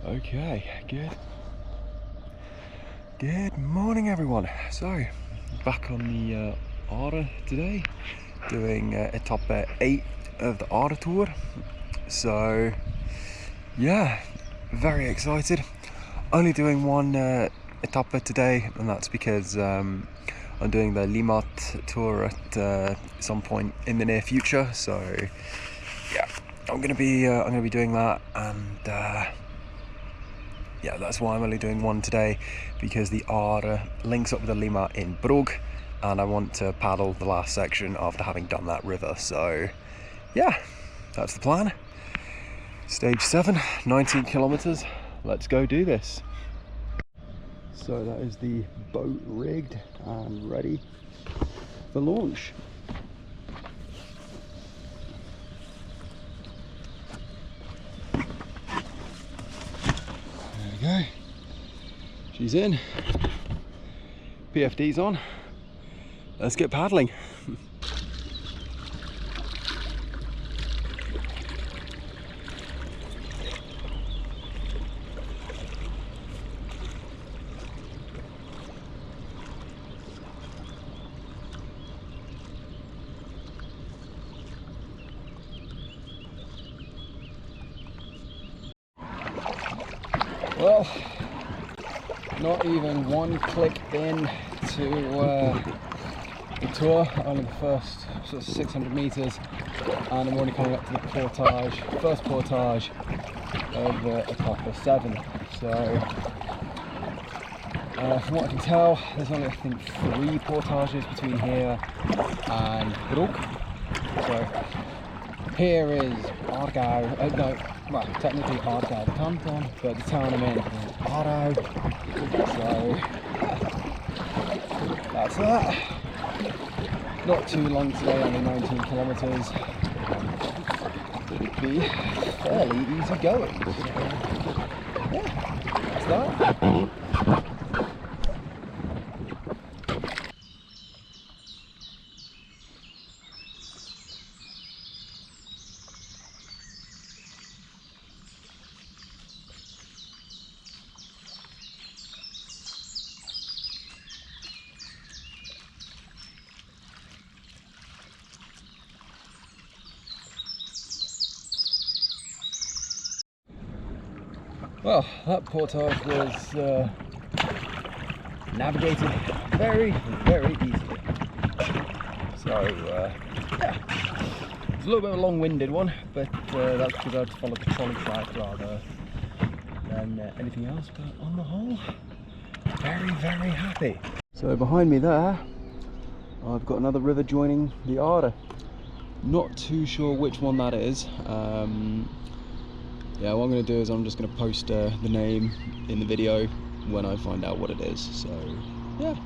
Okay, good morning everyone. So back on the Aare today, doing Etappe 8 of the Aare tour. So yeah, very excited. Only doing one Etappe today, and that's because I'm doing the Limat tour at some point in the near future. So yeah, I'm gonna be doing that, and yeah, that's why I'm only doing one today, because the Aare links up with the Lima in Brugge, and I want to paddle the last section after having done that river. So yeah, that's the plan. Stage 7, 19 kilometers. Let's go do this. So that is the boat rigged and ready for launch. There we go. She's in. PFD's on. Let's get paddling. Well, not even one click in to the tour, only the first sort of 600 meters, and I'm already coming up to the portage, first portage of Etappe 7. So from what I can tell, there's only I think 3 portages between here and Brugge. So here is Aargau, no, well, technically Aargau canton, but the town I'm in is Aare. So that's that. Not too long today, only 19 kilometers. It'd be fairly easy going. So, yeah, that's that. Well, that portage was navigated very, very easily. So, yeah, it's a little bit of a long-winded one, but that's because I had to follow the trolley track rather than anything else. But on the whole, very, very happy. So behind me there, I've got another river joining the Aare. Not too sure which one that is. Yeah, what I'm going to do is I'm just going to post the name in the video when I find out what it is. So yeah,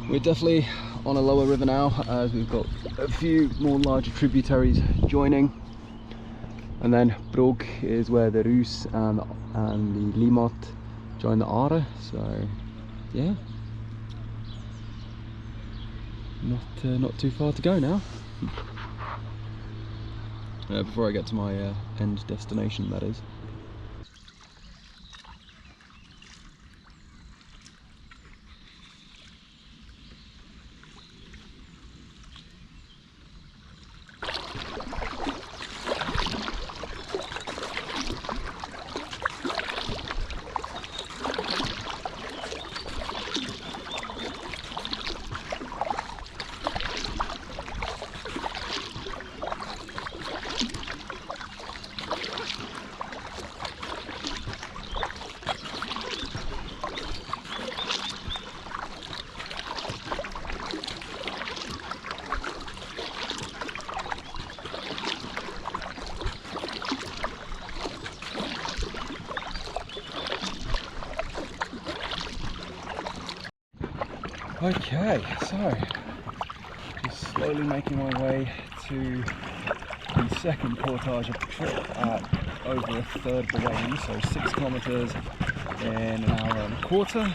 we're definitely on a lower river now, as we've got a few more larger tributaries joining, and then Brugge is where the Rus and the Limat join the Aare. So yeah, not too far to go now. Before I get to my end destination, that is. Okay, so just slowly making my way to the second portage of the trip at over a third of the way in, so 6 kilometers in an hour and a quarter.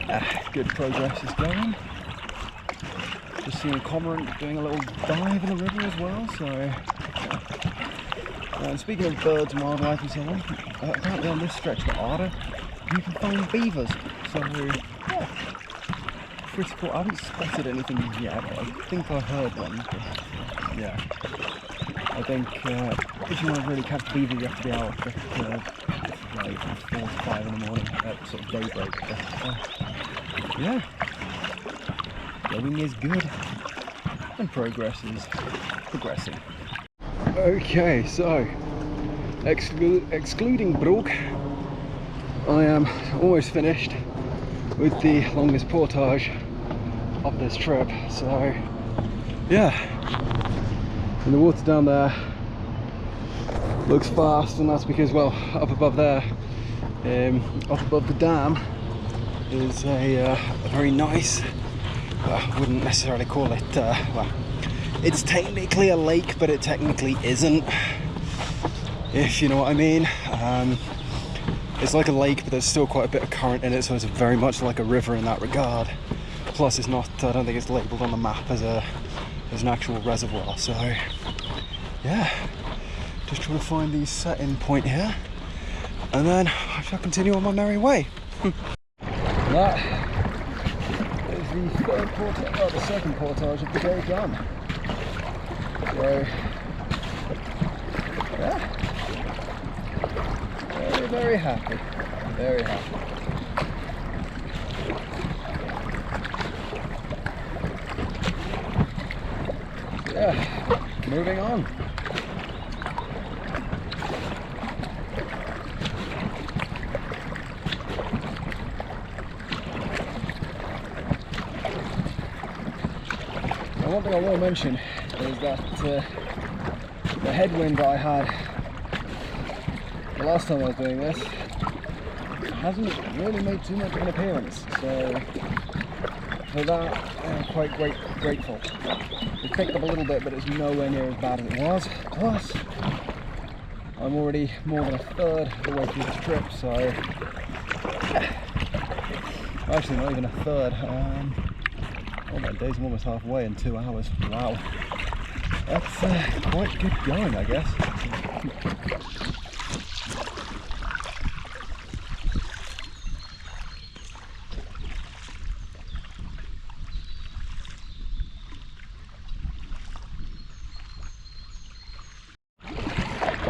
So good progress is going. Just seeing a cormorant doing a little dive in the river as well, so And speaking of birds and wildlife and so on, apparently on this stretch of the Aare, you can find beavers. So, yeah, pretty cool. I haven't spotted anything yet. I think I heard one. But, yeah, I think if you want to really catch beaver, you have to be out at like 4 to 5 in the morning at sort of daybreak. But, yeah, going is good and progress is progressing. Okay, so excluding Brook, I am almost finished with the longest portage of this trip. So yeah, and the water down there looks fast, and that's because, well, up above there, up above the dam, is a very nice, I wouldn't necessarily call it, well, it's technically a lake, but it technically isn't, if you know what I mean. It's like a lake, but there's still quite a bit of current in it, so it's very much like a river in that regard. Plus it's not, I don't think it's labelled on the map as an actual reservoir. So yeah, just trying to find the set-in point here, and then I shall continue on my merry way. That is the third portage, well, the second portage of the day done. So yeah, very, very happy, very happy. Yeah, moving on. Now, one thing I will mention is that the headwind that I had the last time I was doing this hasn't really made too much of an appearance, so for that I'm quite grateful. It picked up a little bit, but it's nowhere near as bad as it was. Plus, I'm already more than a third of the way through this trip, so actually not even a third. Oh my days, I'm almost halfway in 2 hours. Wow, that's quite good going, I guess.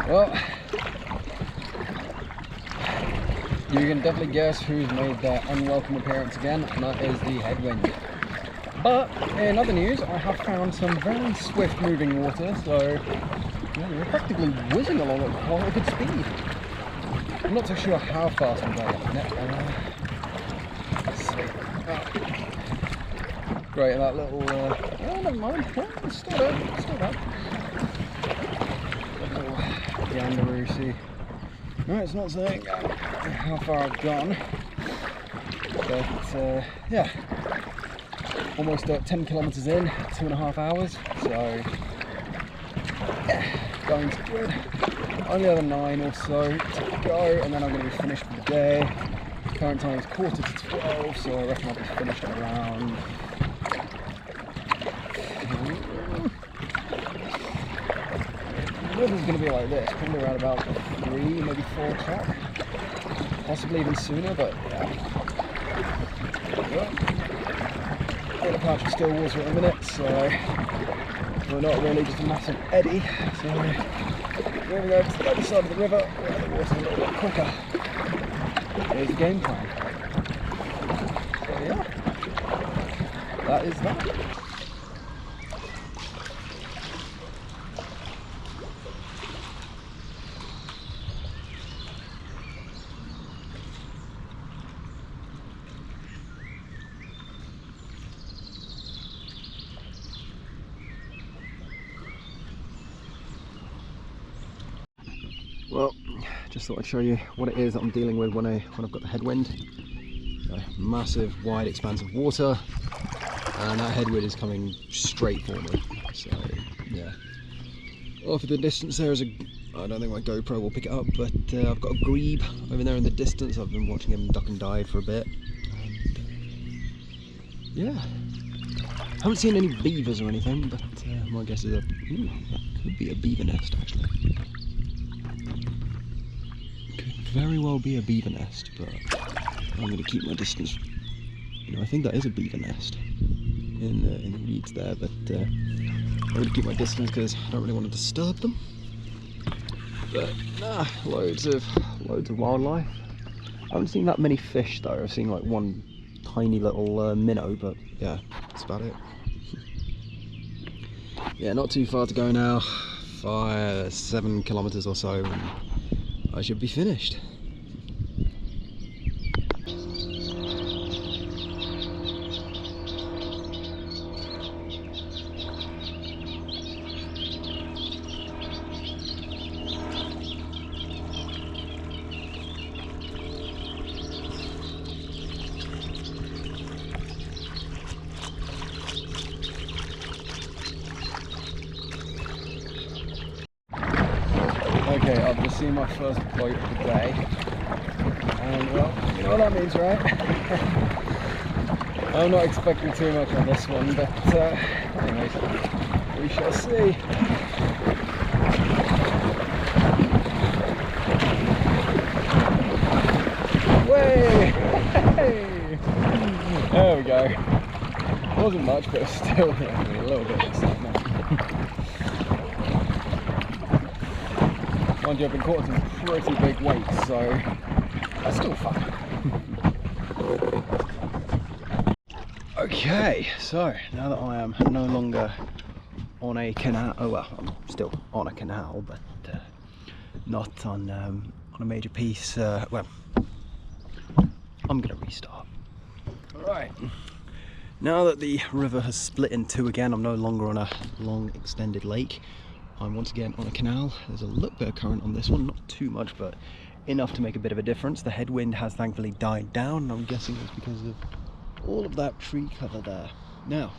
Well, you can definitely guess who's made their unwelcome appearance again, and that is the headwind. But in other news, I have found some very swift moving water, so yeah, we're practically whizzing along at quite a good speed. I'm not too sure how fast I'm going at the minute. Let's see. Oh. Great, that little, oh, never mind, yeah, it's still there, it's still there. Kangaroo, see. No, it's not saying how far I've gone, but yeah, almost 10 kilometres in, 2.5 hours, so yeah, going's good. Only other 9 or so to go, and then I'm going to be finished for the day. Current time is 11:45, so I reckon I'll be finished at around the river's going to be like this, probably around about 3, maybe 4 o'clock, possibly even sooner, but yeah. Got a patch of still water at the minute, so we're not really just a massive eddy, so we're going to go to the other side of the river where the water's a little bit quicker. Here's the game plan. So yeah, that is that. Well, just thought I'd show you what it is that I'm dealing with when I've got the headwind. A massive, wide expanse of water, and that headwind is coming straight for me. So yeah. Off in the distance there is a, I don't think my GoPro will pick it up, but I've got a grebe over there in the distance. I've been watching him duck and dive for a bit. And, yeah. Haven't seen any beavers or anything, but my guess is that could be a beaver nest actually. very well be a beaver nest, but I'm going to keep my distance. You know, I think that is a beaver nest in the reeds there, but I'm going to keep my distance because I don't really want to disturb them. But nah, loads of wildlife. I haven't seen that many fish though. I've seen like one tiny little minnow, but yeah, that's about it. Yeah, not too far to go now. 7 kilometers or so, and I should be finished. Okay, I've just seen my first boat of the day, and well, you know what that means, right? I'm not expecting too much on this one, but anyways, we shall see. Way! Hey! There we go. Wasn't much, but still a little bit excitement. Mind you, I've been caught some pretty big weights, so that's still fun. Okay, so now that I am no longer on a canal, oh well, I'm still on a canal, but not on a major piece. Well, I'm gonna restart. Alright, now that the river has split in two again, I'm no longer on a long extended lake. I'm once again on a canal. There's a little bit of current on this one, not too much, but enough to make a bit of a difference. The headwind has thankfully died down, and I'm guessing it's because of all of that tree cover there. Now,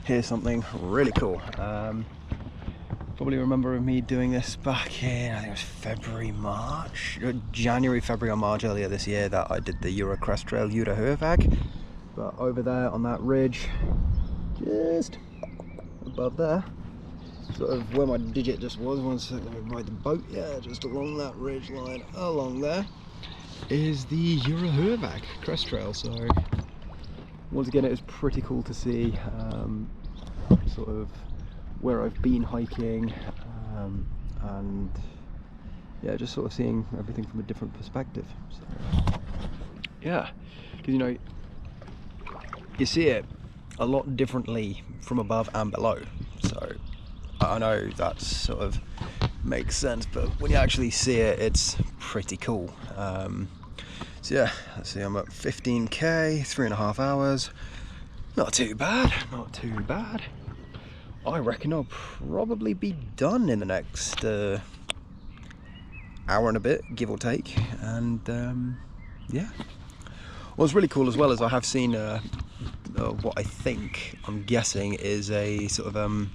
here's something really cool. Probably remember me doing this back in, I think it was January, February or March earlier this year, that I did the Euro Crest Trail Headwind. But over there on that ridge, just above there, sort of where my digit just was, one second, let me ride the boat, yeah, just along that ridge line, along there, is the Euro Crest Trail. So once again, it was pretty cool to see sort of where I've been hiking, and yeah, just sort of seeing everything from a different perspective. So yeah, because you know, you see it a lot differently from above and below. So I know that sort of makes sense, but when you actually see it, it's pretty cool. So yeah, let's see, I'm at 15k, 3.5 hours. Not too bad, not too bad. I reckon I'll probably be done in the next hour and a bit, give or take. And yeah, what's really cool as well is I have seen what I'm guessing is a sort of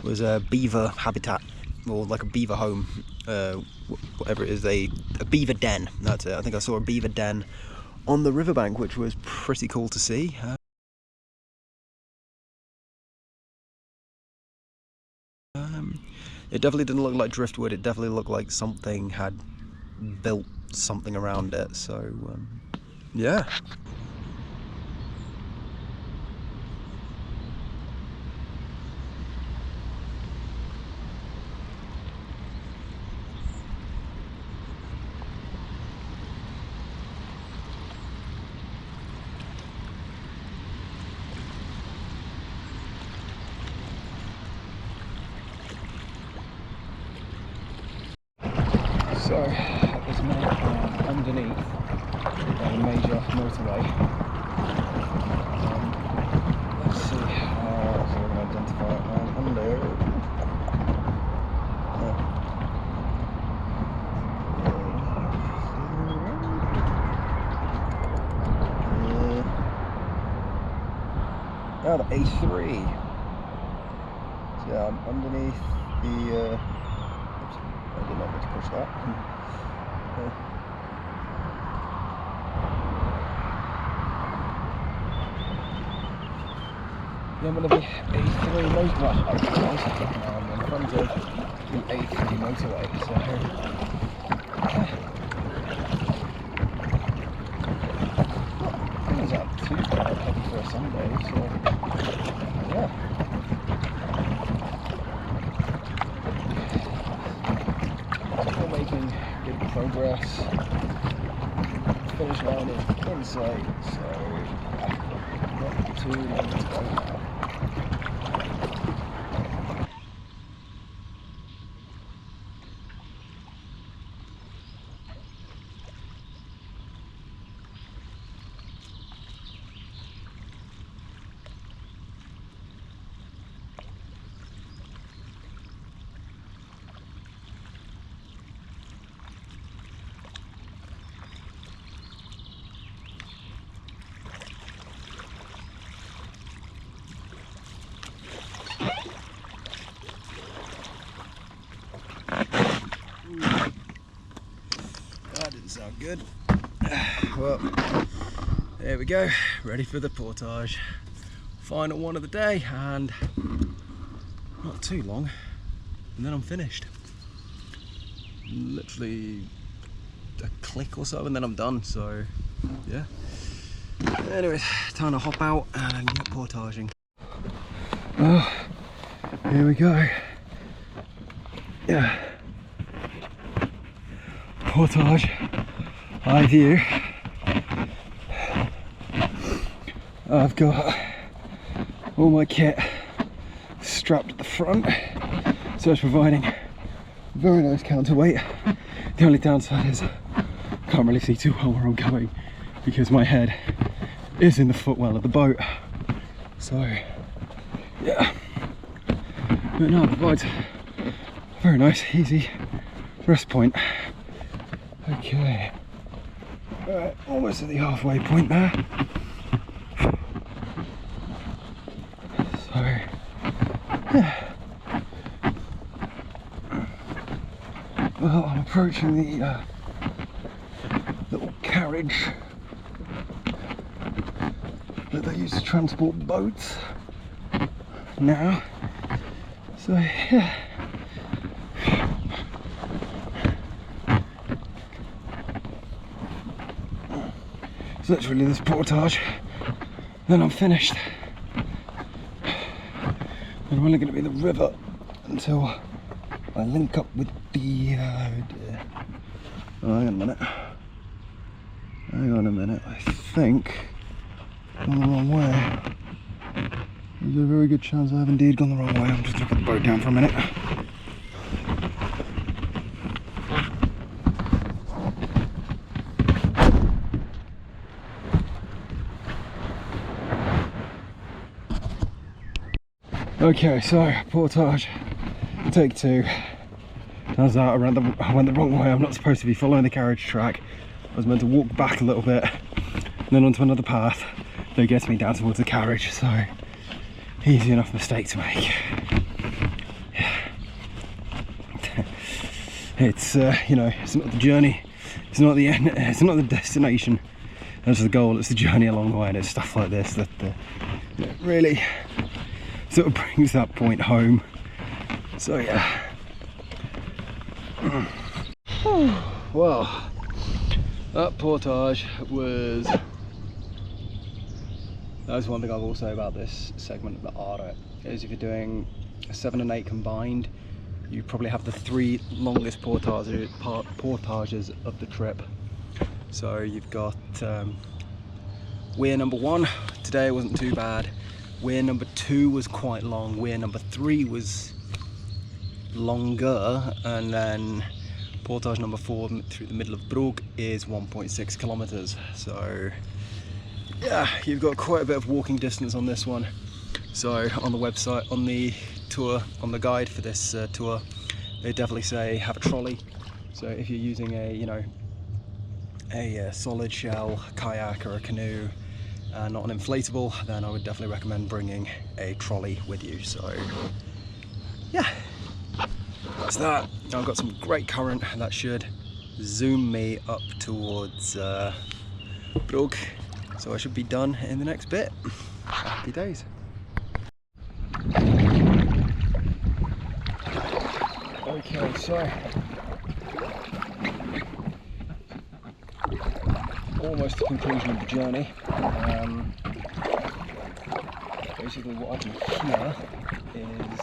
was a beaver habitat, or like a beaver home, whatever it is, a beaver den, that's it. I think I saw a beaver den on the riverbank, which was pretty cool to see. It definitely didn't look like driftwood, it definitely looked like something had built something around it, so yeah. So, at this minute, underneath a major motorway. Let's see, so we're going to identify it under. Oh, the A3. So yeah, I'm underneath the. I did not mean to push that. Yeah, I'm under the A3 motorway. I'm in front of the A3 motorway, so today, so yeah. Still making good progress. Finish line is in sight, so not too long to go now. That didn't sound good. Well, there we go, ready for the portage. Final one of the day, and not too long, and then I'm finished. Literally a click or so, and then I'm done, so yeah. Anyways, time to hop out and get portaging. Oh, here we go. Yeah. Portage, high view. I've got all my kit strapped at the front, so it's providing a very nice counterweight. The only downside is I can't really see too well where I'm going because my head is in the footwell of the boat. So yeah, but no, it provides a very nice, easy rest point. Okay, alright, almost at the halfway point there. So, yeah. Well, I'm approaching the little carriage that they use to transport boats now. So, yeah. So that's really this portage, then I'm finished. I'm only going to be in the river until I link up with the oh, hang on a minute, I think I'm gone the wrong way. There's a very good chance I have indeed gone the wrong way. I'm just going to put the boat down for a minute. Okay, so portage, take two. Turns out I went the wrong way. I'm not supposed to be following the carriage track. I was meant to walk back a little bit, and then onto another path that gets me down towards the carriage. So, easy enough mistake to make. It's you know, it's not the journey, it's not the end, it's not the destination. That's the goal. It's the journey along the way, and it's stuff like this that really sort of brings that point home. So yeah. Well, that portage was, that's one thing I will say about this segment of the Aare, is if you're doing 7 and 8 combined, you probably have the 3 longest portages of the trip. So you've got weir number 1, today wasn't too bad. Weir number 2 was quite long, weir number 3 was longer, and then portage number 4 through the middle of Brugge is 1.6 kilometers. So yeah, you've got quite a bit of walking distance on this one. So on the website, on the tour, on the guide for this tour, they definitely say have a trolley. So if you're using a, you know, a solid shell kayak or a canoe, not an inflatable, then I would definitely recommend bringing a trolley with you. So yeah, that's that. I've got some great current that should zoom me up towards Brugge, so I should be done in the next bit. Happy days. Okay, so almost the conclusion of the journey. basically what I can hear is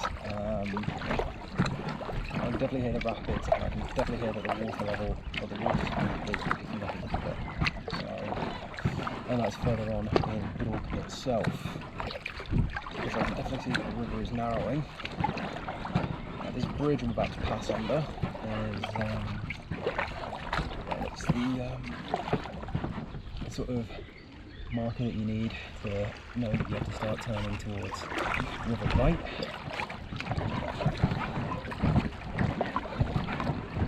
I can definitely hear the rapids, and I can definitely hear that the water level, or the water speed is picking up a little bit. So, and that's further on in Brook itself. Because I can definitely see that the river is narrowing. This bridge I'm about to pass under is it's the sort of marker that you need to know that you have to start turning towards River Right.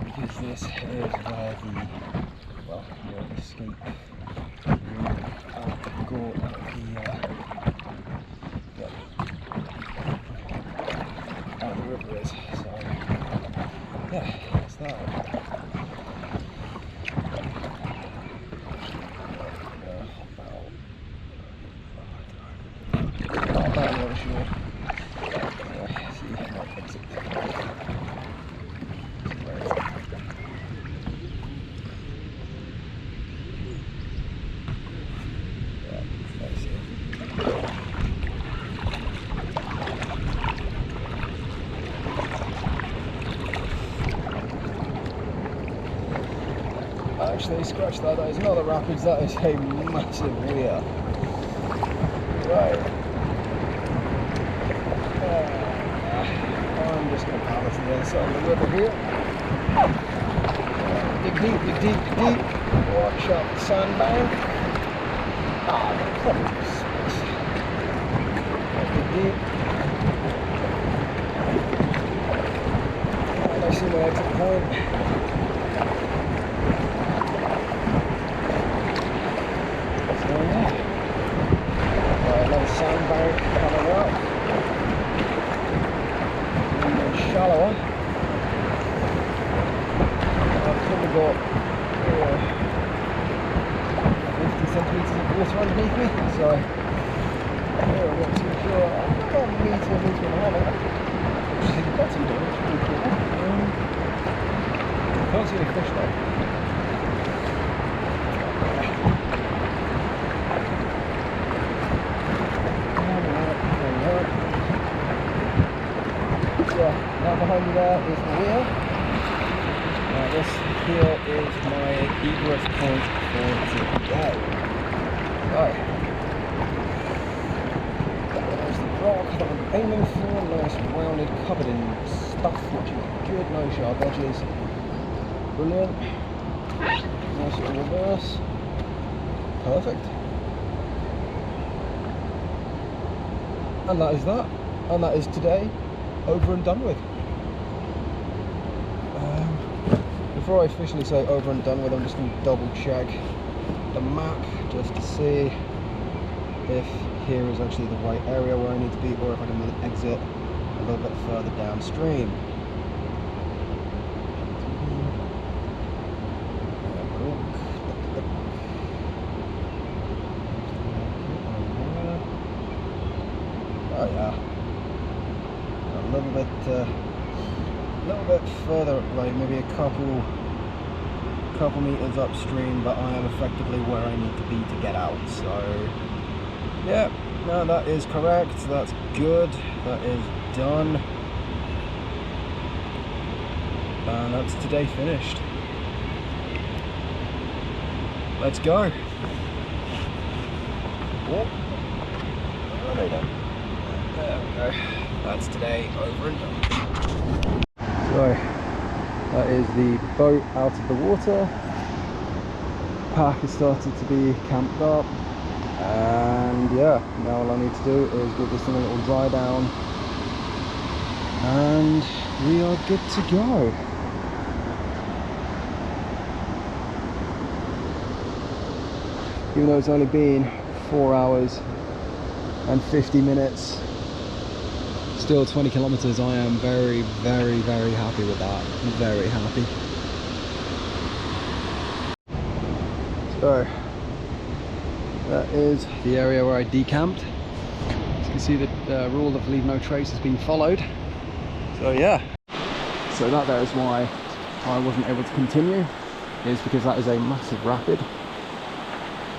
Because this is where the, well, your escape route out the river is. So yeah, that's that. Actually, scratch that, that is not the rapids, that is a massive weir. Right. I'm just going to paddle to the other side of the river here. Dig deep, dig deep, dig deep. Watch out the sandbank. Probably just space. Dig deep. And I see my exit point. Sandbank coming up, and then shallower. I've probably got 50 centimetres of water underneath me, so I'm not too sure. I'm about a metre and a half, which is not too bad, which is pretty cool. Can't see any fish though. Now behind me there is the wheel. This here is my egress point for today. Right. There's the rock that I'm aiming for, nice rounded, covered in stuff, which is good, no sharp edges. Brilliant. Nice little reverse. Perfect. And that is that. And that is today. Over and done with. Before I officially say over and done with, I'm just going to double check the map just to see if here is actually the right area where I need to be, or if I can exit a little bit further downstream. Oh yeah. A little bit further, like maybe a couple meters upstream, but I am effectively where I need to be to get out. So yeah, no, that is correct. That's good. That is done, and that's today finished. Let's go. Oh, there we go. That's today over and done. So that is the boat out of the water. Pack has started to be camped up, and yeah, now all I need to do is give this thing a little dry down, and we are good to go. Even though it's only been 4 hours and 50 minutes, still 20 kilometers, I am very, very, very happy with that. I'm very happy. So that is the area where I decamped. As you can see, the rule of leave no trace has been followed. So yeah, so that there is why I wasn't able to continue, is because that is a massive rapid.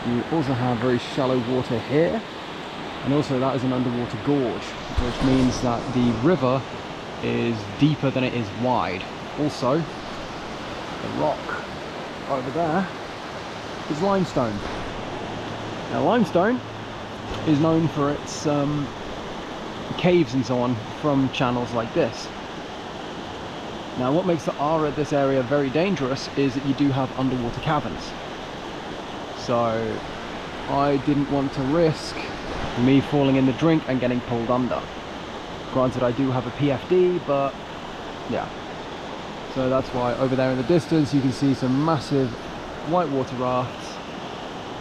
You also have very shallow water here, and also that is an underwater gorge, which means that the river is deeper than it is wide. Also, the rock over there is limestone. Now limestone is known for its caves and so on from channels like this. Now what makes the Aare, this area, very dangerous is that you do have underwater caverns. So I didn't want to risk me falling in the drink and getting pulled under. Granted, I do have a PFD, but yeah. So that's why over there in the distance you can see some massive whitewater rafts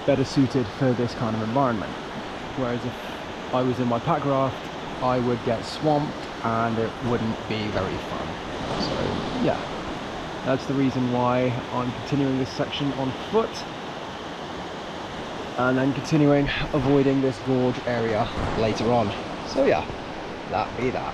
better suited for this kind of environment. Whereas if I was in my pack raft, I would get swamped and it wouldn't be very fun. So yeah, that's the reason why I'm continuing this section on foot and then avoiding this gorge area later on. So yeah, that be that.